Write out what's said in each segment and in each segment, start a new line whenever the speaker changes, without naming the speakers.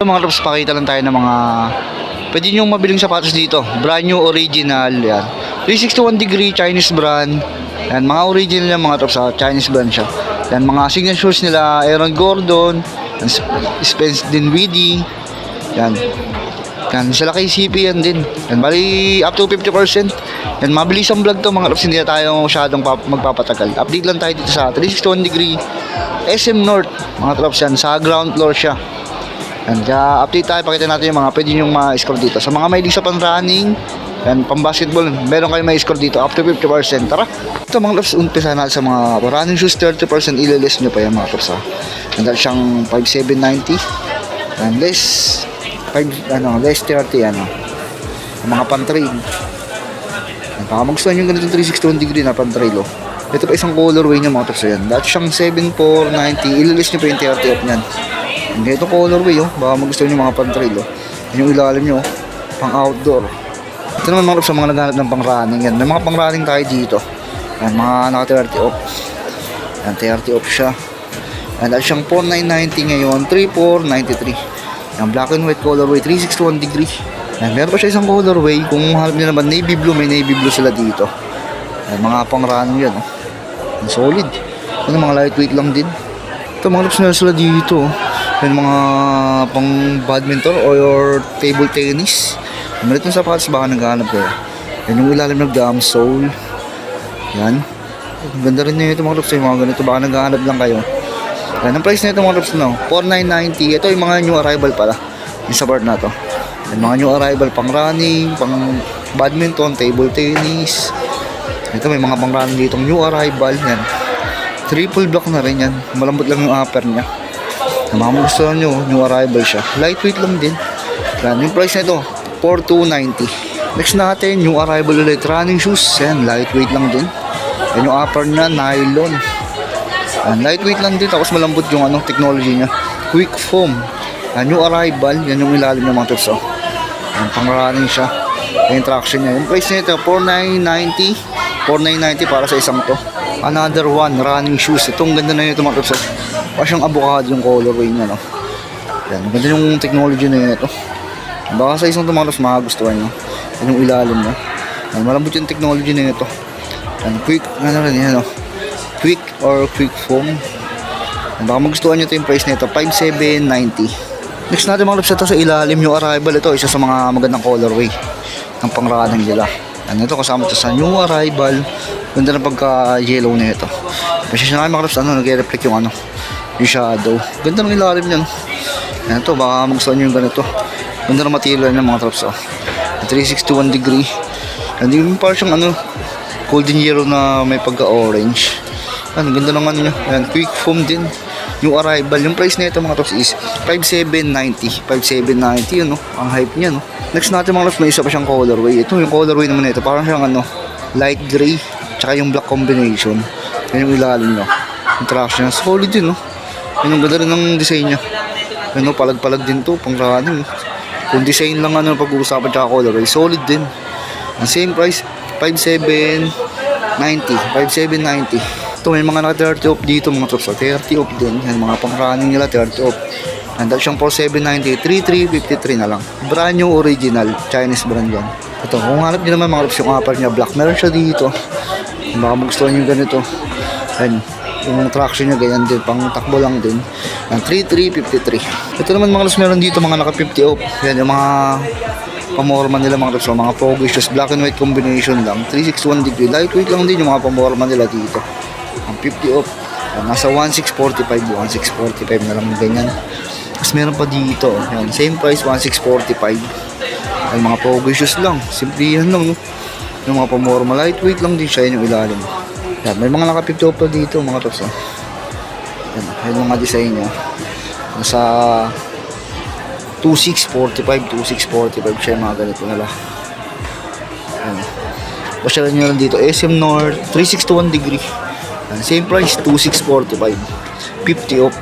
mga loves, pakita lang tayo ng mga pwede nyo mabiling sapatos dito. Brand new, original. Yan. 361 degree, Chinese brand. Yan, mga original yan mga loves, Chinese brand siya. Yan, mga signatures nila, Aaron Gordon. Yan, Spence Dinwiddie. Yan. Yan, sila kay CP yan din. Yan, bali up to 50%. Yan, mabilis ang vlog to mga loves, hindi na tayo masyadong magpapatagal. Update lang tayo dito sa 361 degree SM North, mga loves yan, sa ground floor siya. Yan, kaya update tayo, pakita natin yung mga pwede nyo ma-score dito. Sa mga mahilig sa pan-running, yan, pang-basketball, meron kayo ma-score dito up to 50%. Tara! Ito mga loves, umpisa natin sa mga running shoes, 30% ililis nyo pa yan mga loves. Yan, dahil siyang 5,790. Yan, less 30, yung mga pan-trail. Yan, baka magustuhan yung ganito 361 degree na pan-trail, oh. Ito pa isang colorway nyo mga loves, yan. Dahil siyang 7,490, ililis nyo pa yung 30 off nyan. Ito colorway, oh. Baka magustuhan yung mga pan-trail, oh. Yan yung ilalim nyo, oh. Pang-outdoor. Ito naman mga loves, sa mga naghanap ng pang-running yan. May mga pang-running tayo dito. Yan, mga naka 30 off. Yan, 30 off siya. Yan, dahil siyang 4,990 ngayon, 3,493. Yan, black and white colorway, 361 degree. Yan, meron pa siya isang colorway. Kung mahalap nyo naman navy blue, may navy blue sila dito. Yan, mga pang-running yan, oh. Yan, solid. Yan, mga lightweight lang din. Ito mga loves, meron sila dito, oh. Yan, mga pang badminton or table tennis. Yan, itong sapatos, baka naghahanap kayo. Yan, yung ilalim ng gum sole. Yan, ganda rin nyo ito mga loves, yung mga ganito, baka naghahanap lang kayo. Yan, ang price na ito mga loves, no? 4,990. Ito yung mga new arrival pala, yung sa bar na to. Yan, mga new arrival, pang running, pang badminton, table tennis. Ito may mga pang running dito, new arrival. Yan, triple block na rin yan, malambot lang yung upper nya. Yung mga magustuhan nyo, new arrival siya, lightweight lang din. Yan, yung price na ito 4,290. Next natin, new arrival ulit, running shoes. Yan, lightweight lang din. Yan, yung upper nya, nylon. Yan, lightweight lang din, tapos malambot yung technology nya, quick foam. Yan, new arrival. Yan yung ilalim ng mga tips, oh. Yan, pang running siya. Yan, yung traction nya. Yung price nito 4,990 para sa isang to. Another one, running shoes. Itong ganda na ito mga tips, oh. Parang siyang avocado yung colorway nya, no? Yan, ganda yung technology na ito. Baka sa isang to mga tips, makagustuhan nyo. Yan yung ilalim nya. Yan, malambot yung technology na ito. Yan, quick, yan, oh. Quick or quick foam. Yan, baka magustuhan nyo ito yung price nito, 5,790. Next natin mga loves, ito sa ilalim yung arrival. Ito isa sa mga magandang colorway ng pang-running nila. Yan, ito kasama ito sa new arrival. Ganda na pagka yellow na ito. Pasensya na kayo mga loves, nag-reflect yung yung shadow. Ganda ng ilalim niya, no? Yan, ito baka magustuhan nyo yung ganito. Ganda ng material ng mga loves, oh. 361 degree. Yan, yung parang siyang golden yellow na may pagka-orange. Yan, ganda naman niya. Yan, quick foam din. Yung arrival, yung price na ito mga tops is 5,790. 5,790 yun, no? Ang hype niya, no? Next natin mga tops, may isa pa siyang colorway. Ito yung colorway naman ito, parang siyang light gray tsaka yung black combination. Yan yung ilalim niya. Yung traction niya, solid din, no? Yan yung ganda rin ng design niya. Yan, no? Palag-palag din to, pang running, no? Kung design lang pag-uusapan tsaka colorway, solid din. Ang same price, 5,790. Ito may mga naka 30 off dito mga tops, 30 off din. Yan, mga pang-running nila 30 off. Nandal siyang 4,790, 3,353 na lang. Brand new original, Chinese brand yan. Ito, kung hanap nyo naman mga tops yung upper niya, black, meron siya dito. Baka magustuhan nyo ganito. Yan, yung traction niya ganyan din, pang takbo lang din. Yan, 3,353. Ito naman mga tops, meron dito mga naka 50 off. Yan, yung mga pamorma nila mga tops, mga pogo shoes, black and white combination lang, 361 degree, lightweight lang din yung mga pamorma nila dito. Ang 50 off, nasa 1,645, 1,645 na lang ganyan. Tapos meron pa dito, yan, same price, 1,645. Ay, mga pogo shoes lang, simplihan lang, no? Yung mga pamorma, lightweight lang din siya, yung ilalim. Yan, may mga naka 50 off pa dito mga tops, oh. Yan, yung mga design niya. Nasa 2,645, 2,645 siya, mga ganito nila. Yan. Pasyalan nyo lang dito, SM North, 361 degree. Yan, same price, 2,645. 50 off.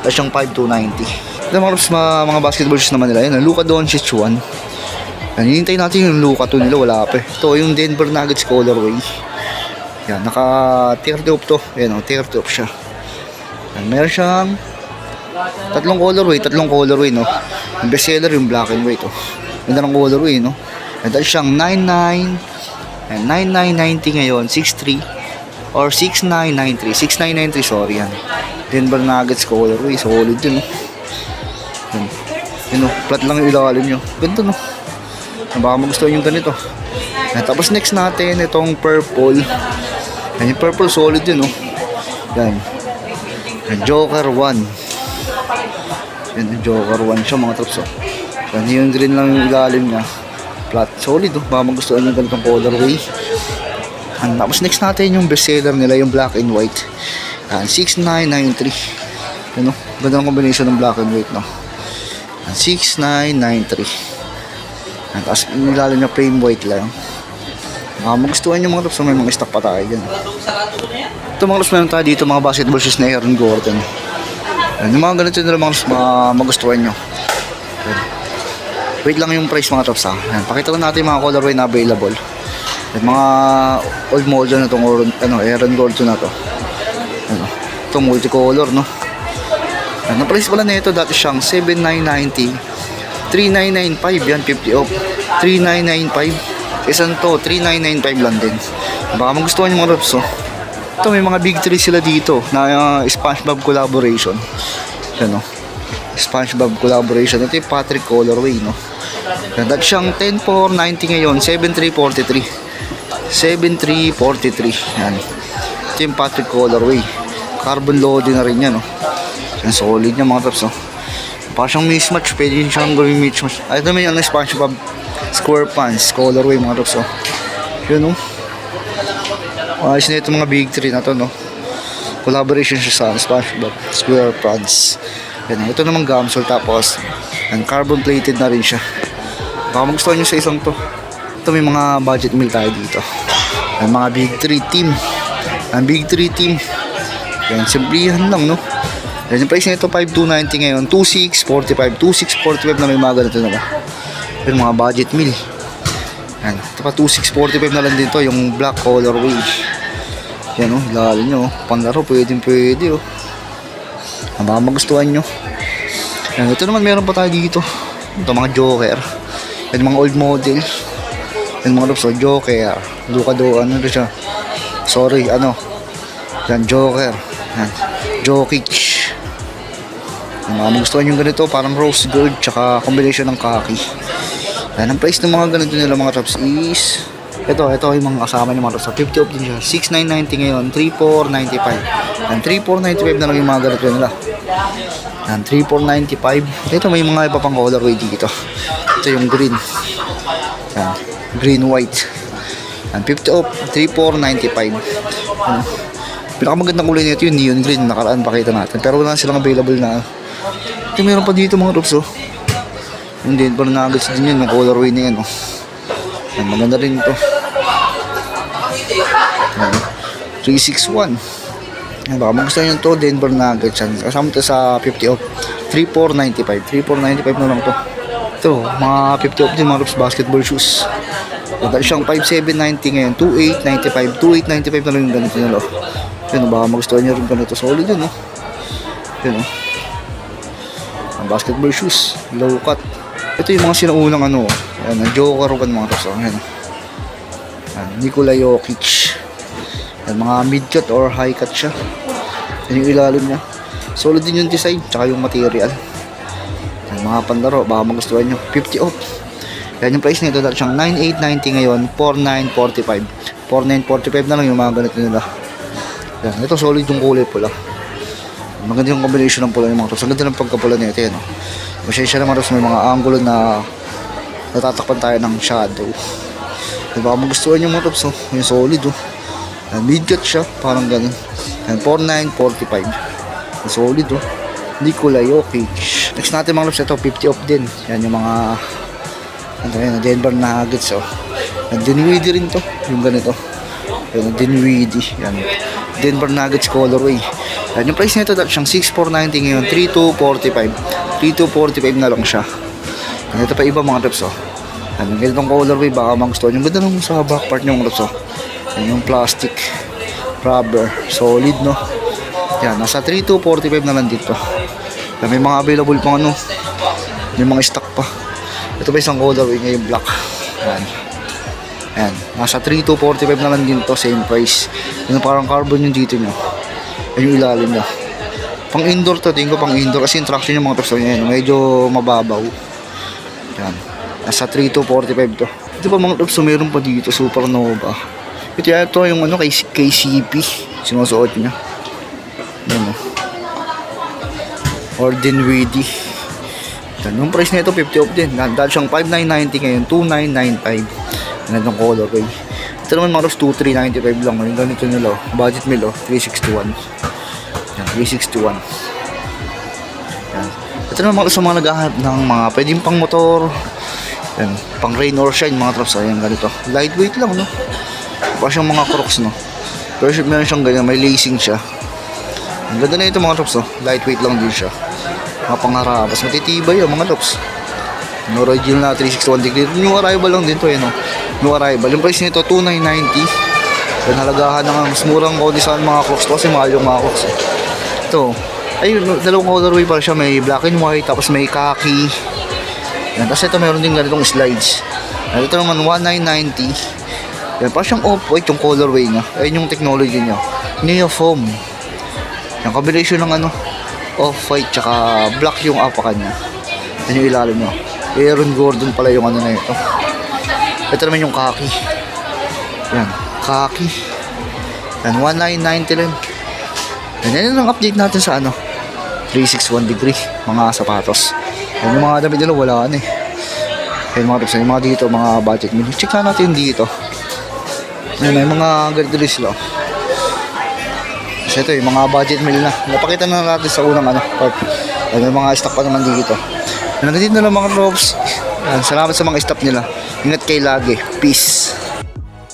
Tapos siyang 5,290. Ito mga basketball shoes naman nila. Yan, Luka Doncic 1. Yan, hinintay natin yung Luka 2 nila, wala pa. Ito, yung Denver Nuggets colorway. Yan, naka 30 off to. Yan, 30 off siya. Yan, meron siyang tatlong colorway, no? Yung best seller yung black and white, oh. Ganda ng colorway, no? And dahil siyang 99 and 9990 ngayon, 63 or 6993. 6993, sorry yan. Denver Nuggets colorway, solid yun, no? Yun, no? Flat lang yung ilalim nyo. Ganda, no? Baka magustuhan yung ganito. And tapos next natin, itong purple. Yan, yung purple solid yun, no? Yan. Yan, Joker 1. Yan, yung Joker 1 siya, mga trops, oh. Yan, yung green lang yung ilalim niya. Flat, solid, oh. Baka magustuhan yung ganitong colorway. And tapos next natin yung best seller nila, yung black and white. Yan, 6993. Yan, no? Ganda ng combination ng black and white, no? Yan, 6993. Yan, tapos yung ilalim niya plain white lang. Magustuhan yung mga trops, may mga stock pa tayo dyan. Ito mga trops, meron tayo dito mga basketball shoes na Aaron Gordon. Yan, yung mga ganito nila mga trops, magustuhan nyo. Yan. Wait lang yung price mga trops, ha. Yan, pakita ko natin yung mga colorway na available. Yan, mga old model na itong Aaron Gordon na to. Yan, ito multicolor, no. Yan, ang price pala nito dati siyang 7,990. 3995 yan, 50 off. 3995. Isang to, 3995 lang din. Baka magustuhan yung mga reps, oh. Ito, may mga big 3 sila dito na SpongeBob collaboration. Yan, oh. SpongeBob collaboration. Ito yung Patrick colorway, no. Yan, dahil siyang 10,490 ngayon, 7,343. 7,343. Yan. Ito yung Patrick colorway. Carbon loading na rin yan, no. Yan, solid niya mga reps, oh. Parang siyang mismatch, pwede din siyang gawing mismatch. Ay, ito may yung SpongeBob square pants, colorway mga trops, oh. Yun, no. Ayos na ito mga big 3 na to, no. Collaboration siya sa SpongeBob square pants. Yan, ito naman gamsol, tapos and carbon plated na rin siya. Baka magustuhan nyo sa isang to. Ito may mga budget meal tayo dito. Yan, mga big 3 team. Ang big 3 team. Yan, simplihan lang, no. Yan, yung price nito 5,290 ngayon, 2,645. 2,645 na may mga ganito na ba. Yan, mga budget meal. Yan, ito pa 2,645 na lang din to, yung black colorway. Yan, oh, lalo nyo, oh. Panlaro, pwede, oh. Baka magustuhan nyo. Yan, ito naman meron pa tayo dito. Ito mga Joker. Yan, mga old model. Yan, mga looks, oh, Joker. Ano ito siya? Sorry, yan, Joker. Yan, Jokic. Mga magustuhan yung ganito, parang rose gold tsaka combination ng khaki. Yan, ang price ng mga ganito nila mga traps is ito yung mga kasama ng mga traps. 50 off din siya, 6,990 ngayon, 3,495. Yan, 3,495 na lang yung mga ganito nila. Yan, 3,495. Ito may mga iba pang colorway dito. Ito yung green. Yan, green white. Yan, 50 off, 3,495. Yan, pinakamagandang kulay nito yung neon green, nakaraan pakita natin, pero wala silang available na. Ito meron pa dito mga troops, oh. Yung Denver Nuggets din yan, yung colorway na yan, oh. Yan, maganda rin ito. Yan, 361. Yan, baka magustuhan nyo ito, Denver Nuggets yan. Kasama ito sa 50 off, 3,495. 3,495 na lang ito. Ito, mga 50 off din mga troops, basketball shoes. Dahil siyang 5,790 ngayon, 2,895. 2,895 na lang yung ganito nila, oh. Yan, baka magustuhan nyo rin ganito, solid yun, oh. Yan, oh. Ang basketball shoes, low cut. Ito yung mga sinaunang ayan, Joker 1 mga tops. Ayan, Nikola Jokic. Ayan, mga mid cut or high cut siya. Yan yung ilalim niya. Solid din yung design, tsaka yung material. Ayan, mga panlaro, baka magustuhan nyo. 50 off. Yan yung price nito, dahil siyang 9,890 ngayon, 4,945. 4,945 na lang yung mga ganito nila. Yan, ito solid yung kulay pula. Maganda yung combination ng pula ng mga tops. Ang ganda ng pagkapula nito yan, oh. Masyensya naman may mga angulo na natatakpan tayo ng shadow. Baka magustuhan yung mga tops, oh. Yung solid, oh. Mid-cut siya, parang ganun. 4,945. Solid, oh. Nikola Jokic. Next natin mga tops, ito 50 off din. Yan yung mga Denver Nuggets, oh. Dinwiddie rin to, yung ganito. Yan, Dinwiddie. Yan, Denver Nuggets colorway. Yan, yung price nito dahil siyang 6,490 ngayon, 3,245. 3,245 na lang siya. Yan, ito pa iba mga tops, oh. Yan, yung ganitong colorway, baka magustuhan. Yung ganda nung sa back part nyo mga tops, oh. Yan, yung plastic rubber, solid, no. Yan, nasa 3,245 na lang dito. Yan, may mga available pang May mga stock pa. Ito pa isang colorway niya, yung black. Ayan. Ayan. Nasa 3,245 na lang din to, same price. Yung parang carbon yung dito nyo. Ayan yung ilalim niya. Pang indoor to, tingin ko pang indoor kasi yung traction yung mga tops niya, medyo mababaw. Ayan. Nasa 3,245 to. Ito pa mga tops, meron pa dito, Supernova. Ito yung ano, kay KCP. Sinusuot niya. Ayan o. Ordinary. Yung price nito 50 off din. Dahil siyang 5,990 ngayon, 2,995. Yan ang colorway. Ito naman mga tops, 2,395 lang. Yung ganito nila, budget meal 361. Yan, 361. Yan. Ito naman mga tops, mga naghahanap ng mga pwedeng pang motor. Yan, pang rain or shine mga tops. Ayan, ganito. Lightweight lang, no? Pa siyang mga Crocs, no? Pero meron siyang ganyan, may lacing siya. Ang ganda na ito mga tops, no? Lightweight lang din siya. Mga pangharabas, matitibay yun mga tops. Yung original na 361 degree. Yung arrival lang din to, no? Yung arrival. Yung price nito, 2,990. Yan, halagahan na nga. Mas murang o design mga Crocs to kasi mahal yung mga Crocs. Ito, ay, dalawang colorway pa siya. May black and white, tapos may khaki. Yan, tapos ito meron din ganitong slides. Yan, ito naman, 1,990. Yan, parang siyang off-white yung colorway niya. Ayun yung technology niya. Neofoam. Yung combination ng ano, off-white tsaka black yung apakan niya. Yan yung ilalim niya. Aaron Gordon pala yung ano na ito. Ito naman yung khaki. Yan, khaki. Yan, 1,990 lang. Yan ang update natin sa ano, 361 degree, mga sapatos. Yan yung mga damit nila, wala eh. Yan mga tips, yung mga dito, mga budget meal. Check na natin dito. Yan, may mga ganito rin sila. Kasi ito yung mga budget meal na. Napakita na natin sa unang ano, part. Yan, may mga stock pa naman dito. Yan, hanggang dito na lang mga drops. Yan, salamat sa mga stock nila. Ingat kayo lagi. Peace.